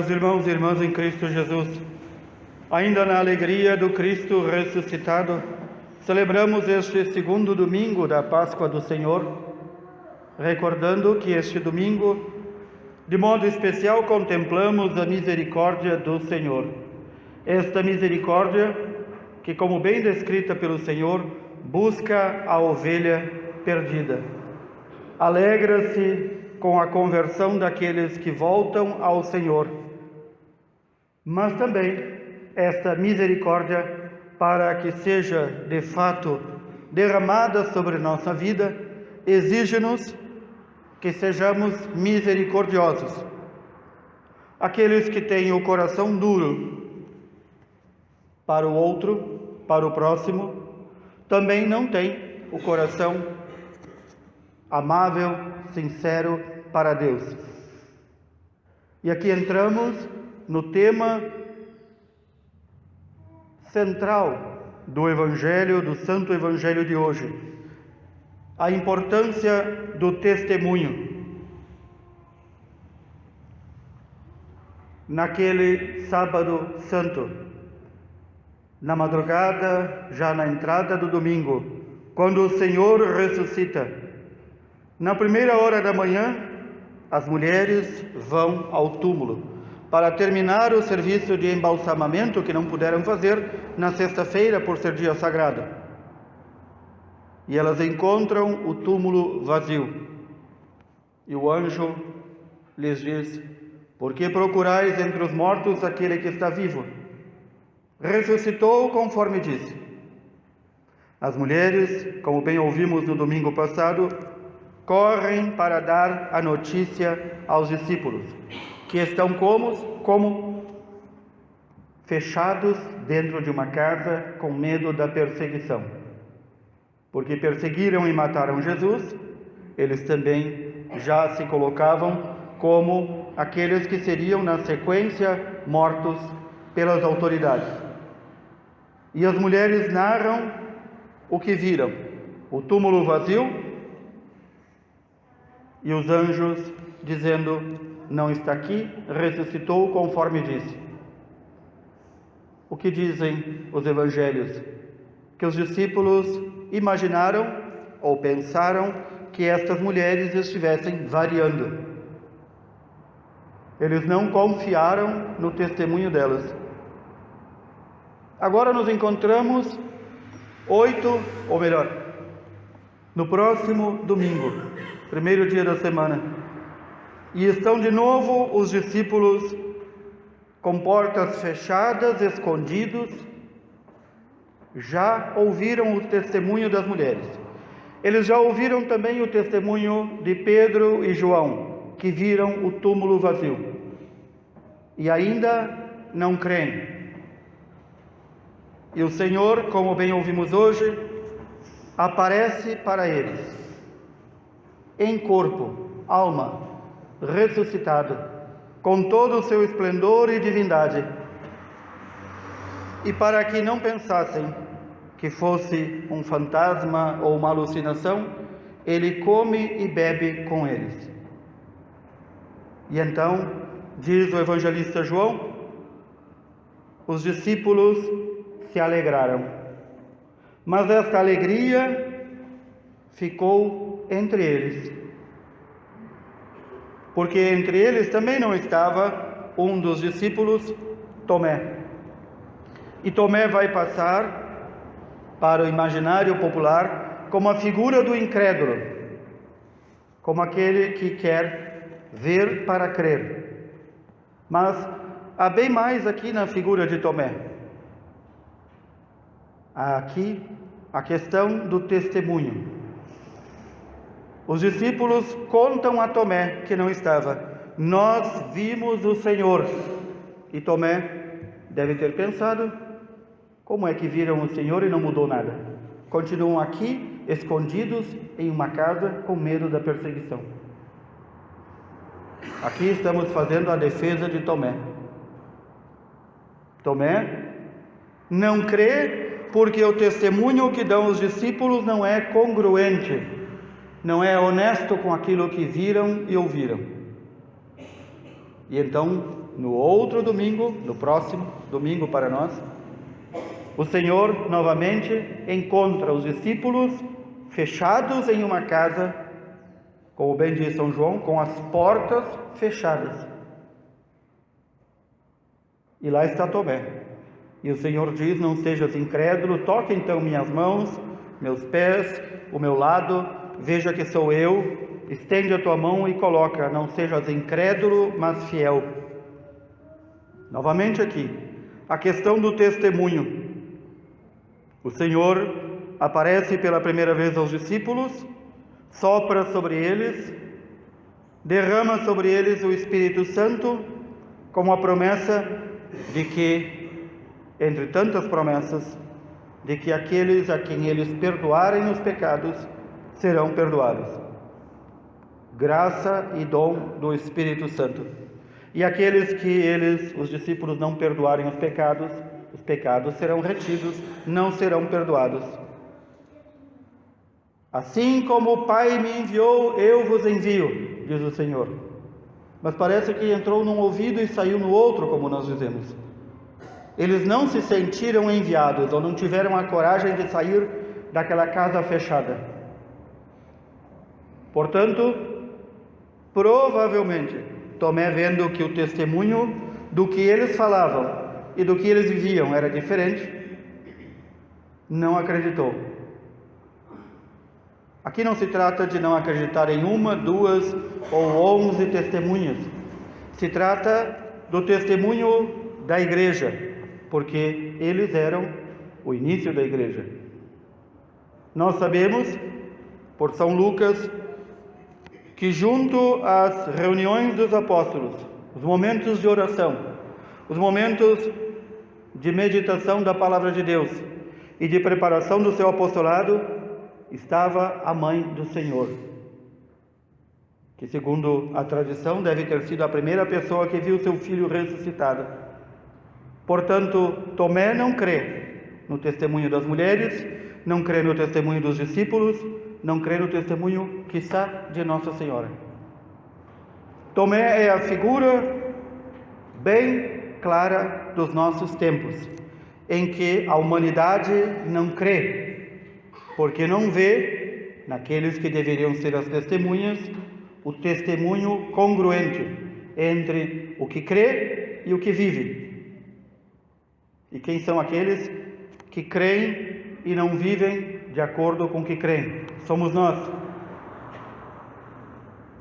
Caros irmãos e irmãs em Cristo Jesus, ainda na alegria do Cristo ressuscitado, celebramos este segundo domingo da Páscoa do Senhor, recordando que este domingo, de modo especial, contemplamos a misericórdia do Senhor. Esta misericórdia que, como bem descrita pelo Senhor, busca a ovelha perdida. Alegra-se com a conversão daqueles que voltam ao Senhor, mas também esta misericórdia, para que seja de fato derramada sobre nossa vida, exige-nos que sejamos misericordiosos. Aqueles que têm o coração duro para o outro, para o próximo, também não têm o coração amável, sincero para Deus. E aqui entramos no tema central do Evangelho, do Santo Evangelho de hoje, a importância do testemunho. Naquele sábado santo, na madrugada, já na entrada do domingo, quando o Senhor ressuscita, na primeira hora da manhã, as mulheres vão ao túmulo para terminar o serviço de embalsamamento que não puderam fazer na sexta-feira por ser dia sagrado. E elas encontram o túmulo vazio. E o anjo lhes diz: por que procurais entre os mortos aquele que está vivo? Ressuscitou conforme disse. As mulheres, como bem ouvimos no domingo passado, correm para dar a notícia aos discípulos, que estão como fechados dentro de uma casa com medo da perseguição. Porque perseguiram e mataram Jesus, eles também já se colocavam como aqueles que seriam na sequência mortos pelas autoridades. E as mulheres narram o que viram: o túmulo vazio, e os anjos dizendo: não está aqui, ressuscitou conforme disse. O que dizem os evangelhos? Que os discípulos imaginaram ou pensaram que estas mulheres estivessem variando. Eles não confiaram no testemunho delas. Agora nos encontramos no próximo domingo, primeiro dia da semana, e estão de novo os discípulos com portas fechadas, escondidos. Já ouviram o testemunho das mulheres. Eles já ouviram também o testemunho de Pedro e João, que viram o túmulo vazio, e ainda não creem. E o Senhor, como bem ouvimos hoje, aparece para eles em corpo, alma, ressuscitado, com todo o seu esplendor e divindade. E para que não pensassem que fosse um fantasma ou uma alucinação, ele come e bebe com eles. E então, diz o evangelista João, os discípulos se alegraram. Mas esta alegria ficou entre eles, porque entre eles também não estava um dos discípulos, Tomé. E Tomé vai passar para o imaginário popular como a figura do incrédulo, como aquele que quer ver para crer. Mas há bem mais aqui na figura de Tomé. Há aqui a questão do testemunho. Os discípulos contam a Tomé, que não estava: nós vimos o Senhor. E Tomé deve ter pensado: como é que viram o Senhor e não mudou nada? Continuam aqui, escondidos em uma casa, com medo da perseguição. Aqui estamos fazendo a defesa de Tomé. Tomé não crê porque o testemunho que dão os discípulos não é congruente, não é honesto com aquilo que viram e ouviram. E então no outro domingo, no próximo domingo para nós, o Senhor novamente encontra os discípulos fechados em uma casa, como bem diz São João, com as portas fechadas. E lá está Tomé. E o Senhor diz: não sejas incrédulo, toque então minhas mãos, meus pés, o meu lado, veja que sou eu, estende a tua mão e coloca, não sejas incrédulo, mas fiel. Novamente aqui, a questão do testemunho. O Senhor aparece pela primeira vez aos discípulos, sopra sobre eles, derrama sobre eles o Espírito Santo, como a promessa de que, entre tantas promessas, de que aqueles a quem eles perdoarem os pecados serão perdoados. Graça e dom do Espírito Santo. E aqueles que os discípulos, não perdoarem os pecados serão retidos, não serão perdoados. Assim como o Pai me enviou, eu vos envio, diz o Senhor. Mas parece que entrou num ouvido e saiu no outro, como nós dizemos. Eles não se sentiram enviados, ou não tiveram a coragem de sair daquela casa fechada. Portanto, provavelmente, Tomé, vendo que o testemunho do que eles falavam e do que eles viviam era diferente, não acreditou. Aqui não se trata de não acreditar em uma, duas ou 11 testemunhas. Se trata do testemunho da igreja, porque eles eram o início da igreja. Nós sabemos, por São Lucas, que junto às reuniões dos apóstolos, os momentos de oração, os momentos de meditação da palavra de Deus e de preparação do seu apostolado, estava a mãe do Senhor, que segundo a tradição deve ter sido a primeira pessoa que viu seu filho ressuscitado. Portanto, Tomé não crê no testemunho das mulheres, não crê no testemunho dos discípulos, não crê no testemunho, quiçá, de Nossa Senhora. Tomé é a figura bem clara dos nossos tempos, em que a humanidade não crê, porque não vê, naqueles que deveriam ser as testemunhas, o testemunho congruente entre o que crê e o que vive. E quem são aqueles que creem e não vivem de acordo com o que creem? Somos nós.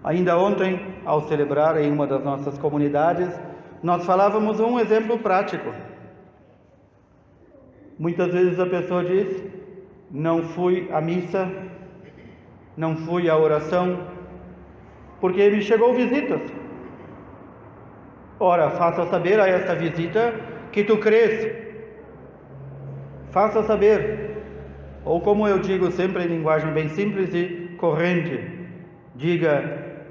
Ainda ontem, ao celebrar em uma das nossas comunidades, nós falávamos um exemplo prático. Muitas vezes a pessoa diz: não fui à missa, não fui à oração, porque me chegou visitas. Ora, faça saber a esta visita que tu crês. Faça saber. Ou como eu digo sempre em linguagem bem simples e corrente, diga: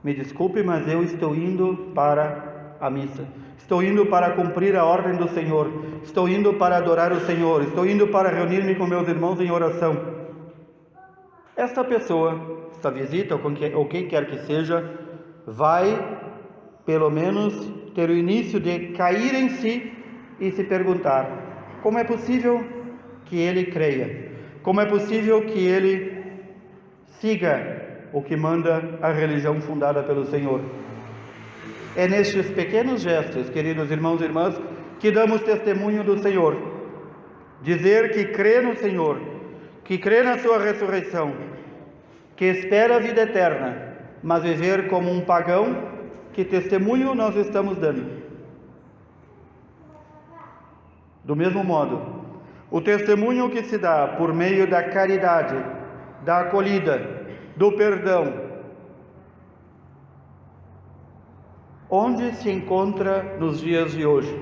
me desculpe, mas eu estou indo para a missa. Estou indo para cumprir a ordem do Senhor. Estou indo para adorar o Senhor. Estou indo para reunir-me com meus irmãos em oração. Esta pessoa, esta visita, ou quem quer que seja, vai, pelo menos, ter o início de cair em si e se perguntar: como é possível que ele creia? Como é possível que ele siga o que manda a religião fundada pelo Senhor? É nestes pequenos gestos, queridos irmãos e irmãs, que damos testemunho do Senhor. Dizer que crê no Senhor, que crê na sua ressurreição, que espera a vida eterna, mas viver como um pagão, que testemunho nós estamos dando? Do mesmo modo, o testemunho que se dá por meio da caridade, da acolhida, do perdão, onde se encontra nos dias de hoje?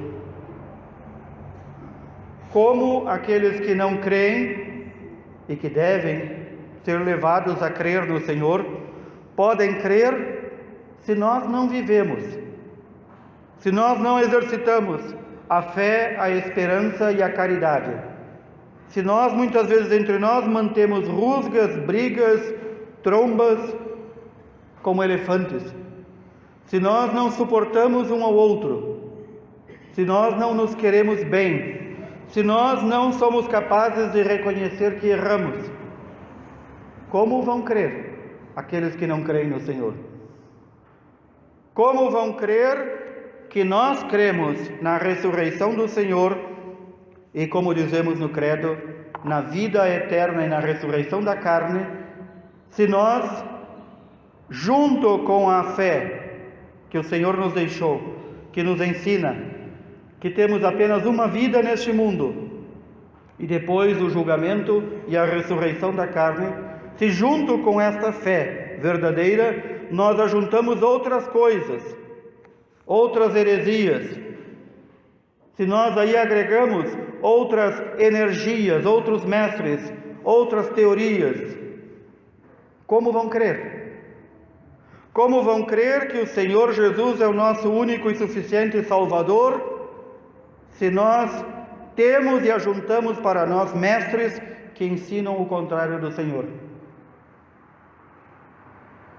Como aqueles que não creem e que devem ser levados a crer no Senhor, podem crer se nós não vivemos, se nós não exercitamos a fé, a esperança e a caridade? Se nós, muitas vezes entre nós, mantemos rusgas, brigas, trombas, como elefantes, se nós não suportamos um ao outro, se nós não nos queremos bem, se nós não somos capazes de reconhecer que erramos, como vão crer aqueles que não creem no Senhor? Como vão crer que nós cremos na ressurreição do Senhor e, como dizemos no credo, na vida eterna e na ressurreição da carne, se nós, junto com a fé que o Senhor nos deixou, que nos ensina que temos apenas uma vida neste mundo e depois o julgamento e a ressurreição da carne, se junto com esta fé verdadeira nós ajuntamos outras coisas, outras heresias, se nós aí agregamos outras energias, outros mestres, outras teorias, como vão crer? Como vão crer que o Senhor Jesus é o nosso único e suficiente Salvador, se nós temos e ajuntamos para nós mestres que ensinam o contrário do Senhor?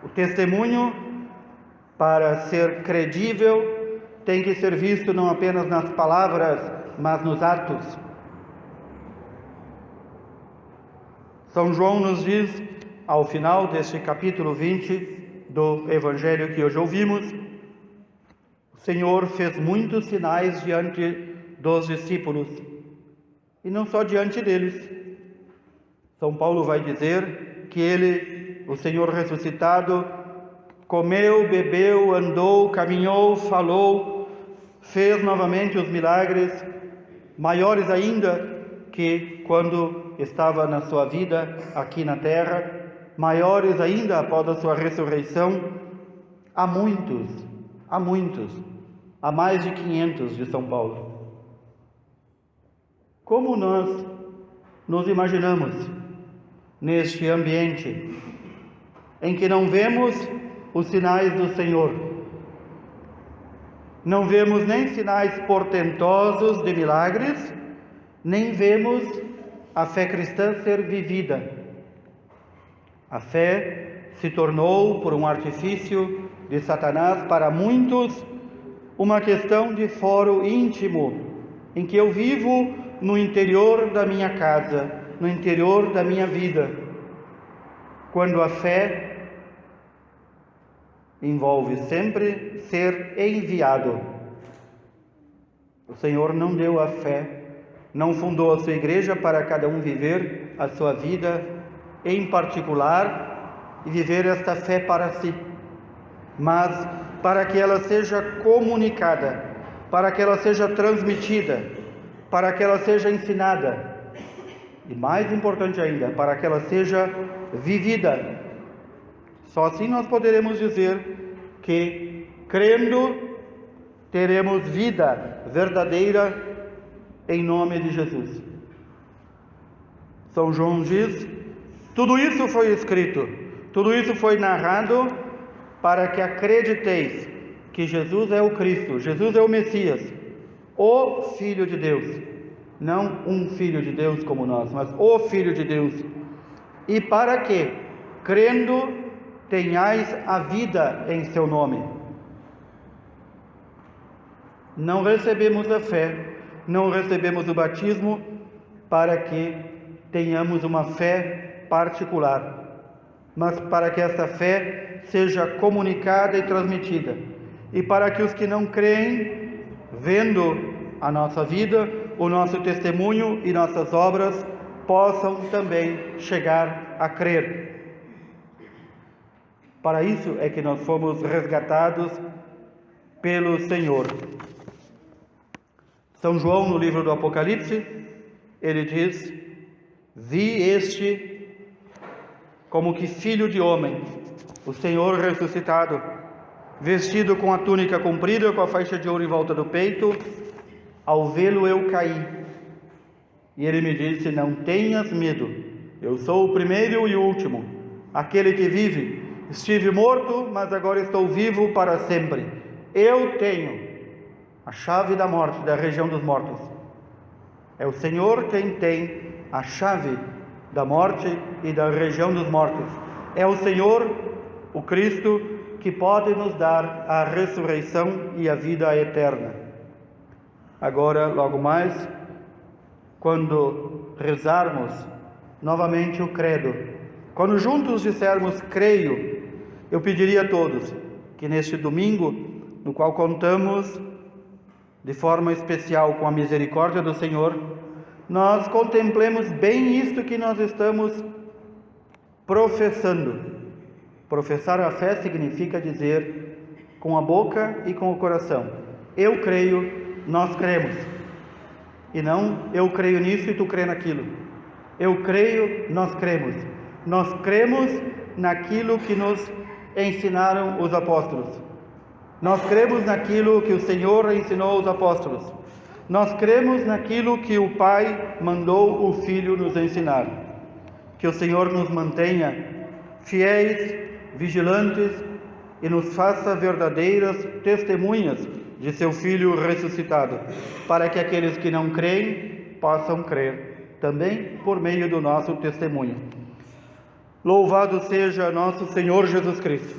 O testemunho, para ser credível, tem que ser visto não apenas nas palavras, mas nos atos. São João nos diz, ao final deste capítulo 20 do Evangelho que hoje ouvimos, o Senhor fez muitos sinais diante dos discípulos, e não só diante deles. São Paulo vai dizer que ele, o Senhor ressuscitado, comeu, bebeu, andou, caminhou, falou, fez novamente os milagres, maiores ainda que quando estava na sua vida aqui na terra, maiores ainda após a sua ressurreição, a muitos, a mais de 500 de São Paulo. Como nós nos imaginamos neste ambiente em que não vemos os sinais do Senhor, não vemos nem sinais portentosos de milagres, nem vemos a fé cristã ser vivida. A fé se tornou, por um artifício de Satanás, para muitos, uma questão de foro íntimo, em que eu vivo no interior da minha casa, no interior da minha vida, quando a fé envolve sempre ser enviado. O Senhor não deu a fé, não fundou a sua igreja para cada um viver a sua vida em particular e viver esta fé para si, mas para que ela seja comunicada, para que ela seja transmitida, para que ela seja ensinada e, mais importante ainda, para que ela seja vivida. Só assim nós poderemos dizer que, crendo, teremos vida verdadeira em nome de Jesus. São João diz: tudo isso foi escrito, tudo isso foi narrado para que acrediteis que Jesus é o Cristo, Jesus é o Messias, o Filho de Deus, não um Filho de Deus como nós, mas o Filho de Deus, e para que, crendo, tenhais a vida em seu nome. Não recebemos a fé, não recebemos o batismo para que tenhamos uma fé particular, mas para que essa fé seja comunicada e transmitida, e para que os que não creem, vendo a nossa vida, o nosso testemunho e nossas obras, possam também chegar a crer. Para isso é que nós fomos resgatados pelo Senhor. São João, no livro do Apocalipse, ele diz: vi este como que filho de homem, o Senhor ressuscitado, vestido com a túnica comprida, com a faixa de ouro em volta do peito. Ao vê-lo eu caí, e ele me disse: não tenhas medo, eu sou o primeiro e o último, aquele que vive. Estive morto, mas agora estou vivo para sempre. Eu tenho a chave da morte, da região dos mortos. É o Senhor quem tem a chave da morte e da região dos mortos. É o Senhor, o Cristo, que pode nos dar a ressurreição e a vida eterna. Agora, logo mais, quando rezarmos novamente o credo, quando juntos dissermos creio, eu pediria a todos que neste domingo, no qual contamos de forma especial com a misericórdia do Senhor, nós contemplemos bem isto que nós estamos professando. Professar a fé significa dizer com a boca e com o coração: eu creio, nós cremos. E não eu creio nisso e tu crê naquilo. Eu creio, nós cremos. Nós cremos naquilo que nos ensinaram os apóstolos. Nós cremos naquilo que o Senhor ensinou aos apóstolos. Nós cremos naquilo que o Pai mandou o Filho nos ensinar. Que o Senhor nos mantenha fiéis, vigilantes e nos faça verdadeiras testemunhas de seu Filho ressuscitado, para que aqueles que não creem possam crer também por meio do nosso testemunho. Louvado seja nosso Senhor Jesus Cristo.